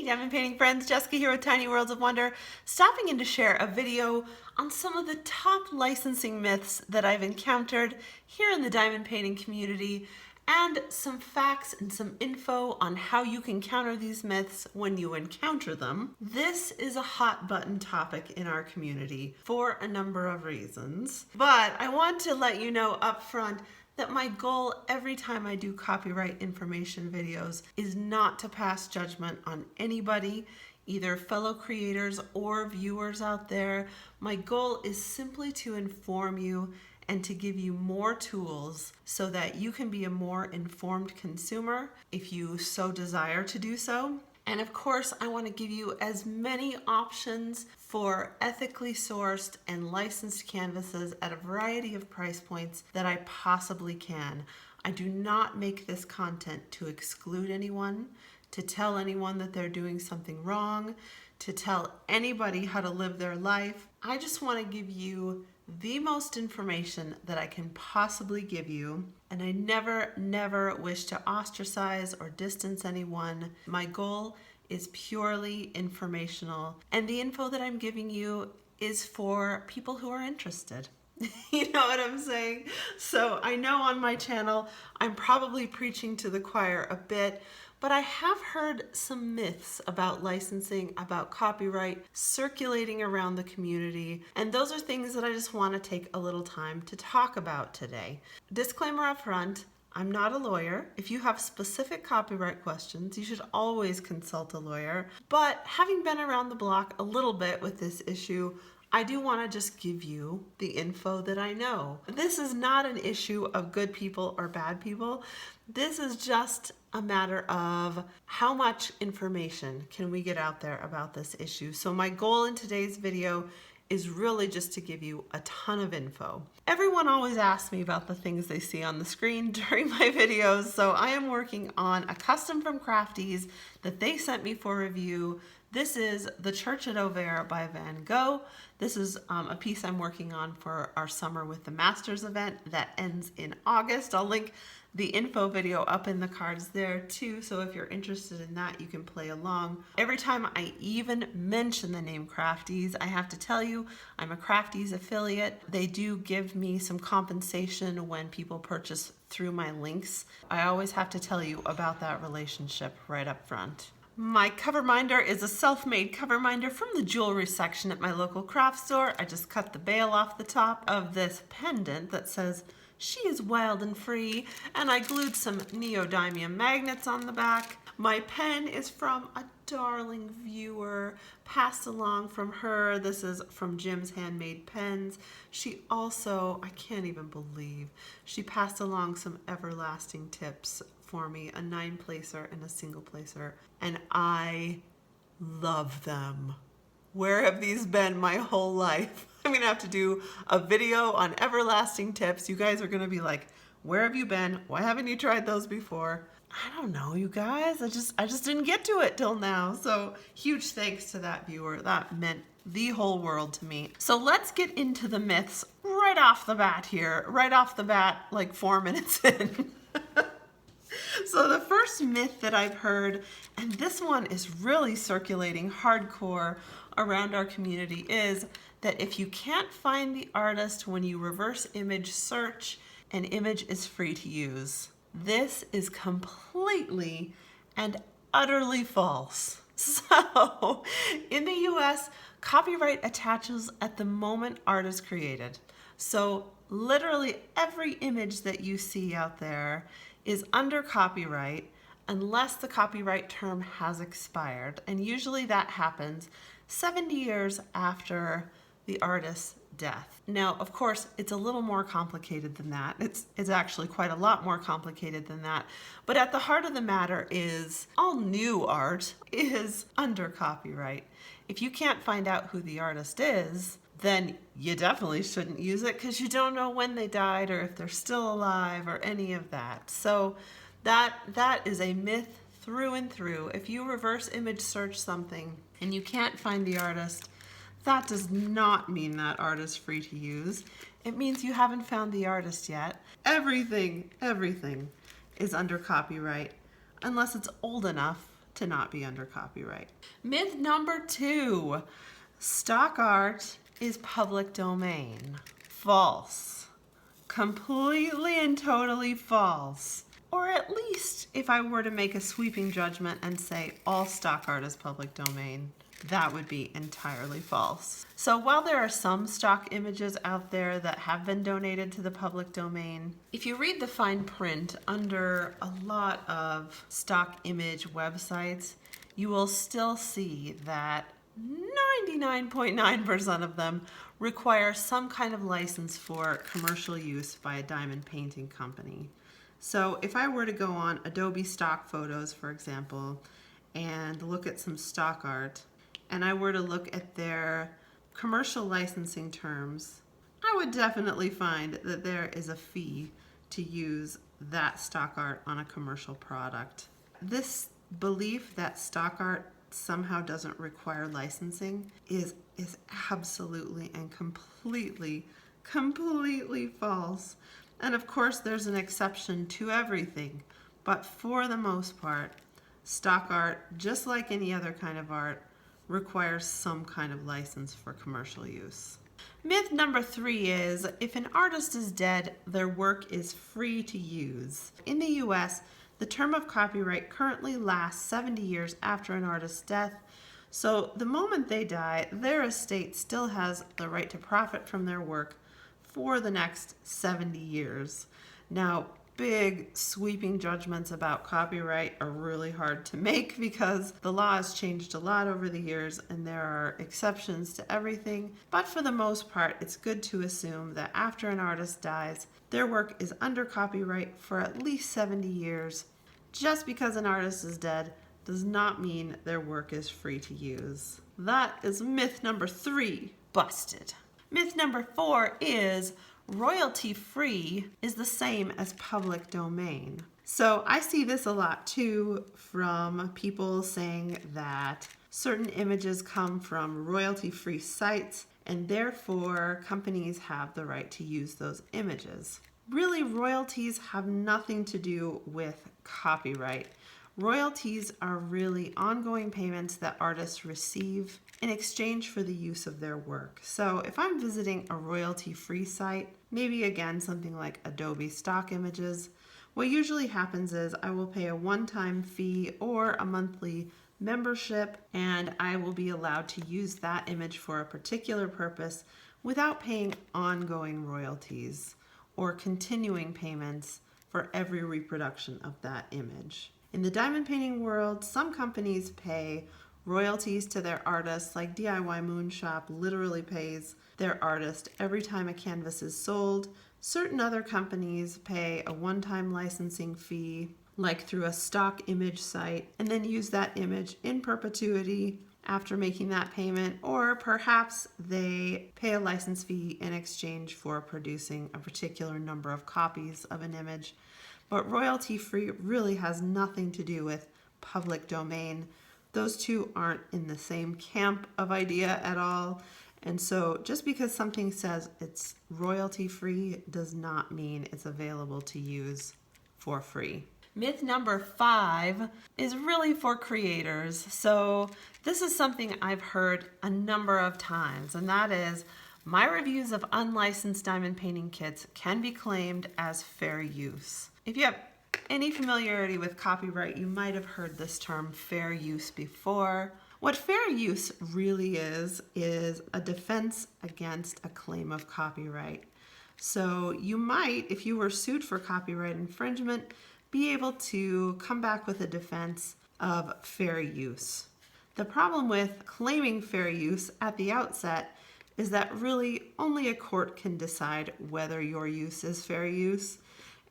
Diamond painting friends, Jessica here with Tiny Worlds of Wonder, stopping in to share a video on some of the top licensing myths that I've encountered here in the diamond painting community, and some facts and some info on how you can counter these myths when you encounter them. This is a hot button topic in our community for a number of reasons, but I want to let you know up front that my goal every time I do copyright information videos is not to pass judgment on anybody, either fellow creators or viewers out there. My goal is simply to inform you and to give you more tools so that you can be a more informed consumer if you so desire to do so. And of course, I want to give you as many options for ethically sourced and licensed canvases at a variety of price points that I possibly can. I do not make this content to exclude anyone, to tell anyone that they're doing something wrong, to tell anybody how to live their life. I just want to give you the most information that I can possibly give you, and I never wish to ostracize or distance anyone. My goal is purely informational, and the info that I'm giving you is for people who are interested. You know what I'm saying? So I know on my channel I'm probably preaching to the choir a bit, but I have heard some myths about licensing, about copyright circulating around the community, and those are things that I just want to take a little time to talk about today. Disclaimer up front, I'm not a lawyer. If you have specific copyright questions, you should always consult a lawyer. But having been around the block a little bit with this issue, I do want to just give you the info that I know. This is not an issue of good people or bad people. This is just a matter of how much information can we get out there about this issue. So my goal in today's video is really just to give you a ton of info. Everyone always asks me about the things they see on the screen during my videos, so I am working on a custom from Crafties that they sent me for review. This is The Church at Auvers by Van Gogh. This is a piece I'm working on for our Summer with the Masters event that ends in August. I'll link the info video up in the cards there too, so if you're interested in that, you can play along. Every time I even mention the name Crafties, I have to tell you I'm a Crafties affiliate. They do give me some compensation when people purchase through my links. I always have to tell you about that relationship right up front. My cover minder is a self-made cover minder from the jewelry section at my local craft store. I just cut the bail off the top of this pendant that says, "She is wild and free," and I glued some neodymium magnets on the back. My pen is from a darling viewer, passed along from her. This is from Jim's Handmade Pens. She also, I can't even believe, she passed along some everlasting tips for me, a 9-placer and a single placer, and I love them. Where have these been my whole life? I'm gonna have to do a video on everlasting tips. You guys are gonna be like, where have you been? Why haven't you tried those before? I don't know, you guys. I just didn't get to it till now. So huge thanks to that viewer. That meant the whole world to me. So let's get into the myths right off the bat here. Right off the bat, like 4 minutes in. So the first myth that I've heard, and this one is really circulating hardcore around our community, is that if you can't find the artist when you reverse image search, an image is free to use. This is completely and utterly false. So in the US, copyright attaches at the moment art is created. So literally every image that you see out there is under copyright unless the copyright term has expired. And usually that happens 70 years after the artist's death. Now, of course, it's a little more complicated than that. It's actually quite a lot more complicated than that. But at the heart of the matter is all new art is under copyright. If you can't find out who the artist is, then you definitely shouldn't use it because you don't know when they died or if they're still alive or any of that. So that is a myth through and through. If you reverse image search something and you can't find the artist, that does not mean that art is free to use. It means you haven't found the artist yet. Everything is under copyright unless it's old enough to not be under copyright. Myth number 2, stock art is public domain. False. Completely and totally false. Or at least if I were to make a sweeping judgment and say all stock art is public domain, that would be entirely false. So while there are some stock images out there that have been donated to the public domain, if you read the fine print under a lot of stock image websites, you will still see that 99.9% of them require some kind of license for commercial use by a diamond painting company. So if I were to go on Adobe Stock Photos, for example, and look at some stock art, and I were to look at their commercial licensing terms, I would definitely find that there is a fee to use that stock art on a commercial product. This belief that stock art somehow doesn't require licensing is absolutely and completely false. And of course there's an exception to everything, but for the most part, stock art, just like any other kind of art, requires some kind of license for commercial use. Myth number 3 is if an artist is dead, their work is free to use. In the US, the term of copyright currently lasts 70 years after an artist's death, so the moment they die, their estate still has the right to profit from their work for the next 70 years. Now, big sweeping judgments about copyright are really hard to make because the law has changed a lot over the years and there are exceptions to everything. But for the most part, it's good to assume that after an artist dies, their work is under copyright for at least 70 years. Just because an artist is dead does not mean their work is free to use. That is myth number 3, busted. Myth number 4 is royalty-free is the same as public domain. So I see this a lot too from people saying that certain images come from royalty-free sites and therefore companies have the right to use those images. Really, royalties have nothing to do with copyright. Royalties are really ongoing payments that artists receive in exchange for the use of their work. So if I'm visiting a royalty-free site, maybe again something like Adobe Stock Images, what usually happens is I will pay a one-time fee or a monthly membership and I will be allowed to use that image for a particular purpose without paying ongoing royalties or continuing payments for every reproduction of that image. In the diamond painting world, some companies pay royalties to their artists, like DIY Moonshop literally pays their artist every time a canvas is sold. Certain other companies pay a one-time licensing fee, like through a stock image site, and then use that image in perpetuity after making that payment, or perhaps they pay a license fee in exchange for producing a particular number of copies of an image. But royalty-free really has nothing to do with public domain. Those two aren't in the same camp of idea at all. And so just because something says it's royalty-free does not mean it's available to use for free. Myth number 5 is really for creators. So this is something I've heard a number of times, and that is my reviews of unlicensed diamond painting kits can be claimed as fair use. If you have any familiarity with copyright, you might have heard this term fair use before. What fair use really is a defense against a claim of copyright. So you might, if you were sued for copyright infringement, be able to come back with a defense of fair use. The problem with claiming fair use at the outset is that really only a court can decide whether your use is fair use.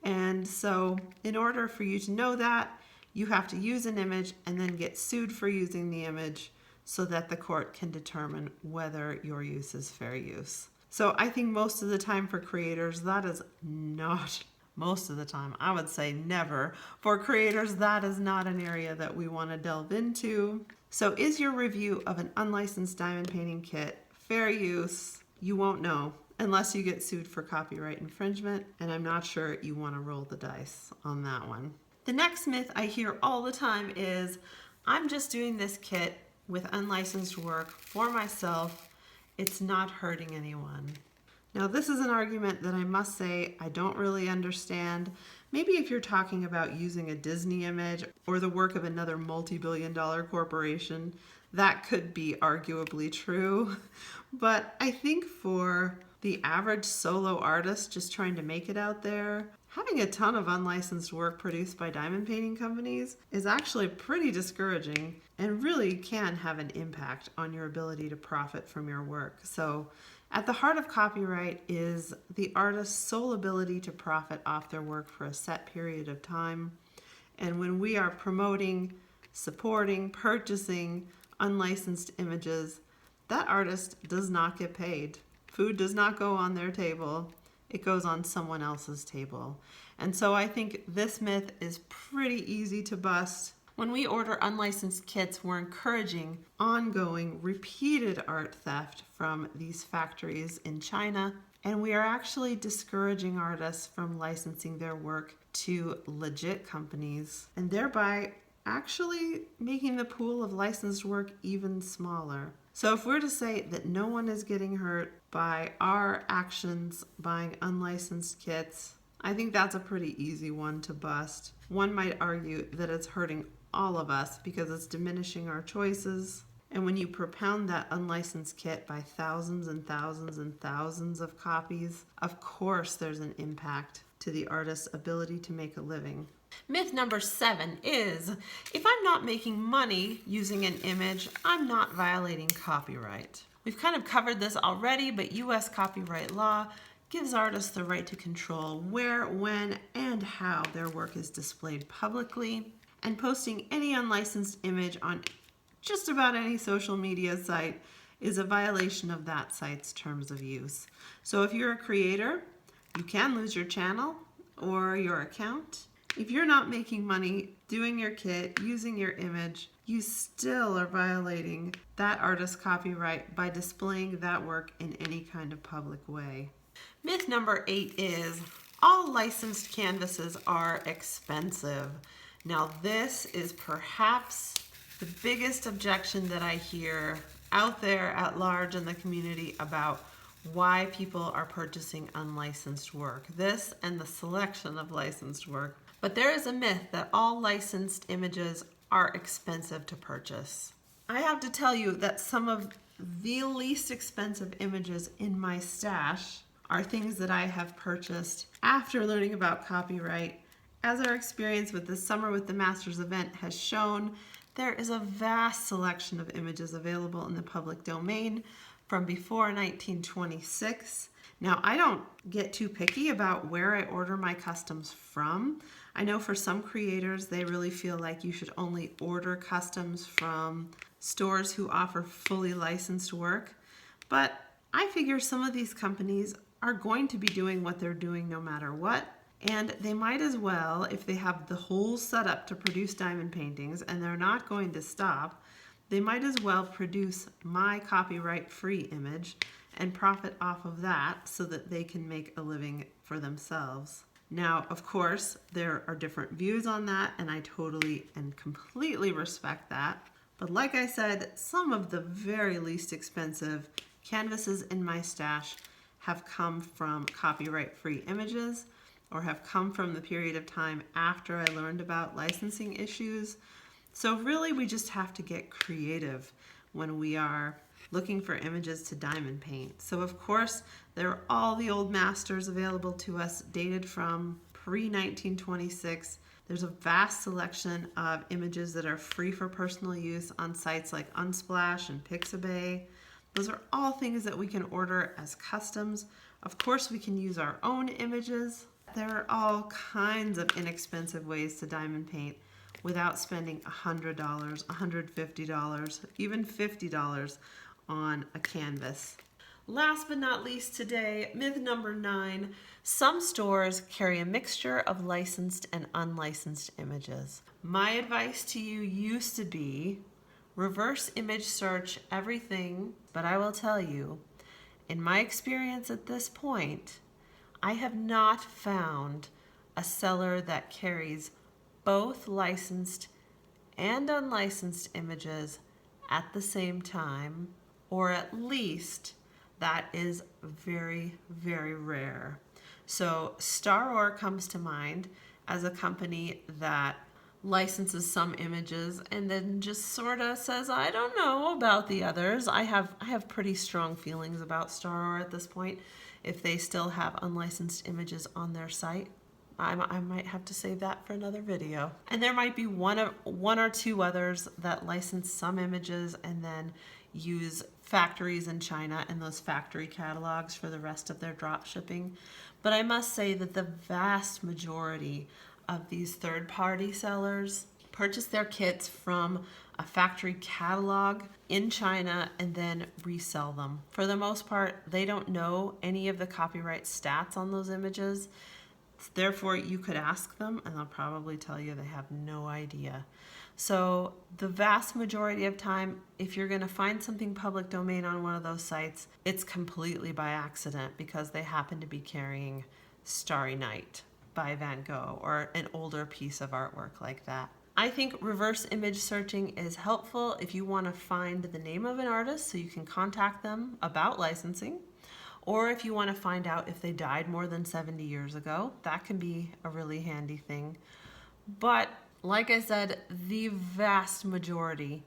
And so in order for you to know that, you have to use an image and then get sued for using the image so that the court can determine whether your use is fair use. So I think most of the time for creators, that is not, most of the time, I would say never. For creators, that is not an area that we want to delve into. So is your review of an unlicensed diamond painting kit fair use? You won't know unless you get sued for copyright infringement, and I'm not sure you want to roll the dice on that one. The next myth I hear all the time is I'm just doing this kit with unlicensed work for myself. It's not hurting anyone. Now, this is an argument that I must say I don't really understand. Maybe if you're talking about using a Disney image or the work of another multi-billion-dollar corporation, that could be arguably true. But I think for the average solo artist just trying to make it out there, having a ton of unlicensed work produced by diamond painting companies is actually pretty discouraging and really can have an impact on your ability to profit from your work. So at the heart of copyright is the artist's sole ability to profit off their work for a set period of time. And when we are promoting, supporting, purchasing unlicensed images, that artist does not get paid. Food does not go on their table. It goes on someone else's table. And so I think this myth is pretty easy to bust. When we order unlicensed kits, we're encouraging ongoing, repeated art theft from these factories in China, and we are actually discouraging artists from licensing their work to legit companies, and thereby actually making the pool of licensed work even smaller. So if we're to say that no one is getting hurt by our actions buying unlicensed kits, I think that's a pretty easy one to bust. One might argue that it's hurting all of us because it's diminishing our choices. And when you propound that unlicensed kit by thousands and thousands and thousands of copies, of course there's an impact to the artist's ability to make a living. Myth number 7 is, if I'm not making money using an image, I'm not violating copyright. We've kind of covered this already, but US copyright law gives artists the right to control where, when, and how their work is displayed publicly, and posting any unlicensed image on just about any social media site is a violation of that site's terms of use. So if you're a creator, you can lose your channel or your account. If you're not making money doing your kit, using your image, you still are violating that artist's copyright by displaying that work in any kind of public way. Myth number 8 is, all licensed canvases are expensive. Now this is perhaps the biggest objection that I hear out there at large in the community about why people are purchasing unlicensed work. This and the selection of licensed work. But there is a myth that all licensed images are expensive to purchase. I have to tell you that some of the least expensive images in my stash are things that I have purchased after learning about copyright. As our experience with the Summer with the Masters event has shown, there is a vast selection of images available in the public domain from before 1926. Now, I don't get too picky about where I order my customs from. I know for some creators, they really feel like you should only order customs from stores who offer fully licensed work. But I figure some of these companies are going to be doing what they're doing no matter what. And they might as well, if they have the whole setup to produce diamond paintings and they're not going to stop, they might as well produce my copyright-free image and profit off of that so that they can make a living for themselves. Now, of course, there are different views on that, and I totally and completely respect that. But like I said, some of the very least expensive canvases in my stash have come from copyright-free images or have come from the period of time after I learned about licensing issues. So really, we just have to get creative when we are looking for images to diamond paint. So of course, there are all the old masters available to us dated from pre-1926. There's a vast selection of images that are free for personal use on sites like Unsplash and Pixabay. Those are all things that we can order as customs. Of course, we can use our own images. There are all kinds of inexpensive ways to diamond paint without spending $100, $150, even $50 on a canvas. Last but not least today, myth number 9, some stores carry a mixture of licensed and unlicensed images. My advice to you used to be reverse image search everything, but I will tell you, in my experience at this point, I have not found a seller that carries both licensed and unlicensed images at the same time, or at least that is very, very rare. So Star comes to mind as a company that licenses some images and then just sort of says, I don't know about the others. I have pretty strong feelings about Star at this point. If they still have unlicensed images on their site, I might have to save that for another video. And there might be one or two others that license some images and then use factories in China and those factory catalogs for the rest of their drop shipping. But I must say that the vast majority of these third-party sellers purchase their kits from a factory catalog in China and then resell them. For the most part, they don't know any of the copyright stats on those images. Therefore, you could ask them and they'll probably tell you they have no idea. So the vast majority of time, if you're going to find something public domain on one of those sites, it's completely by accident because they happen to be carrying Starry Night by Van Gogh or an older piece of artwork like that. I think reverse image searching is helpful if you want to find the name of an artist so you can contact them about licensing, or if you want to find out if they died more than 70 years ago. That can be a really handy thing. But like I said, the vast majority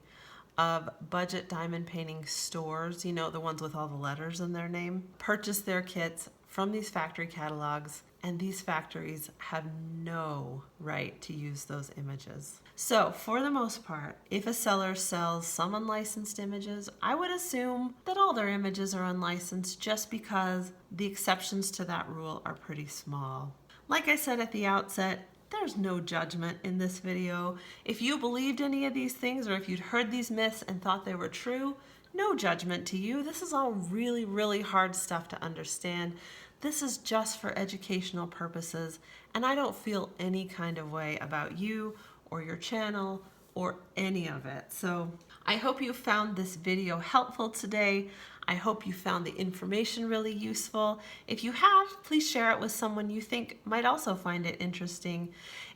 of budget diamond painting stores, you know, the ones with all the letters in their name, purchase their kits from these factory catalogs, and these factories have no right to use those images. So for the most part, if a seller sells some unlicensed images, I would assume that all their images are unlicensed just because the exceptions to that rule are pretty small. Like I said at the outset, there's no judgment in this video. If you believed any of these things or if you'd heard these myths and thought they were true, no judgment to you. This is all really, really hard stuff to understand. This is just for educational purposes, and I don't feel any kind of way about you or your channel or any of it. So I hope you found this video helpful today. I hope you found the information really useful. If you have, please share it with someone you think might also find it interesting.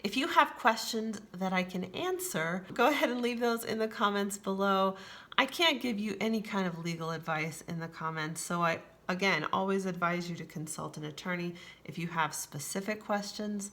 If you have questions that I can answer, go ahead and leave those in the comments below. I can't give you any kind of legal advice in the comments, so I, again, always advise you to consult an attorney if you have specific questions.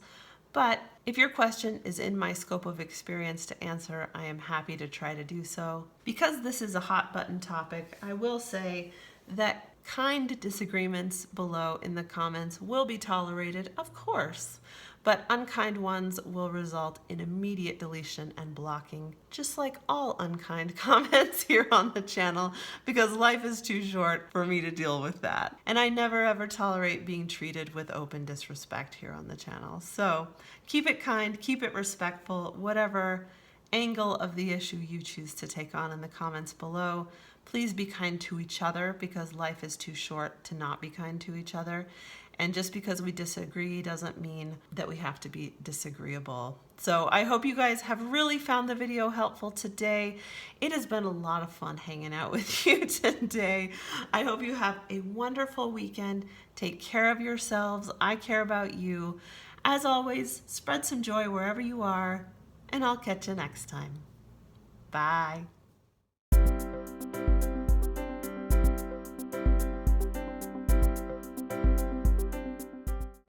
But if your question is in my scope of experience to answer, I am happy to try to do so. Because this is a hot button topic, I will say that kind disagreements below in the comments will be tolerated, of course, but unkind ones will result in immediate deletion and blocking, just like all unkind comments here on the channel, because life is too short for me to deal with that. And I never ever tolerate being treated with open disrespect here on the channel. So keep it kind, keep it respectful, whatever angle of the issue you choose to take on in the comments below. Please be kind to each other because life is too short to not be kind to each other. And just because we disagree doesn't mean that we have to be disagreeable. So I hope you guys have really found the video helpful today. It has been a lot of fun hanging out with you today. I hope you have a wonderful weekend. Take care of yourselves. I care about you. As always, spread some joy wherever you are, and I'll catch you next time. Bye.